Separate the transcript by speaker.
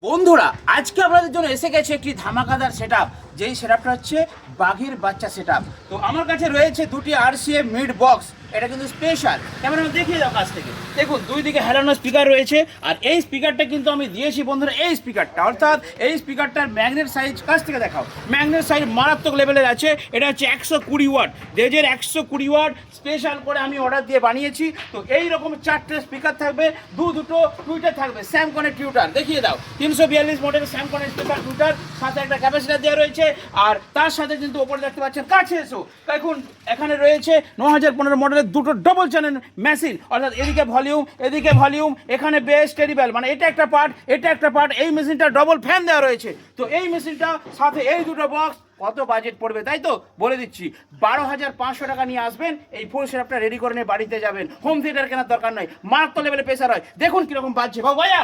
Speaker 1: বন্ধুরা আজকে আপনাদের জন্য এসে গেছে একটি ধামাকাদার সেটআপ, যেই সেটআপটা হচ্ছে বাঘের বাচ্চা সেটআপ। তো আমার কাছে রয়েছে দুটি RCA মিড বক্স, এটা কিন্তু স্পেশাল। ক্যামেরা দেখিয়ে দাও কাছ থেকে, দেখুন দুই দিকে হেলানো স্পিকার রয়েছে। আর এই স্পিকারটা কিন্তু আমি দিয়েছি বন্ধুরা, এই স্পিকারটা অর্থাৎ এই স্পিকারটার ম্যাগনেট সাইজ কাছ থেকে দেখাও, ম্যাগনেট সাইজ মারাত্মক লেভেলের আছে। এটা হচ্ছে 120 ওয়াট, ডেজের 120 ওয়াট স্পেশাল করে আমি অর্ডার দিয়ে বানিয়েছি। তো এই রকম চারটে স্পিকার থাকবে, দুটো টুইটার থাকবে, স্যামকনের টিউটার দেখিয়ে দাও, 342 মডেল স্যামকনের স্পিকার টুইটার, সাথে একটা ক্যাপাসিটার দেওয়া রয়েছে। আর তার সাথে কিন্তু ওপরে দেখতে পাচ্ছেন, কাছে এসো দেখুন, এখানে রয়েছে 9015 মডেলের দুটো ডবল চ্যানেল মেশিন, অর্থাৎ এদিকে ভলিউম, এখানে বেস টেরিবেল, মানে এটা একটা পার্ট, এই মেশিনটা ডবল ফ্যান দেওয়া রয়েছে। তো এই মেশিনটা সাথে এই দুটো বক্স কত বাজেট পড়বে তাই তো বলে দিচ্ছি, 12,500 টাকা নিয়ে আসবেন, এই ফুল সেটআপটা রেডি করে নিয়ে বাড়িতে যাবেন। হোম থিয়েটার কেনার দরকার নয়, মারাত্মক লেভেলে প্রেসার হয়। দেখুন কিরকম বাজছে ভাইয়া।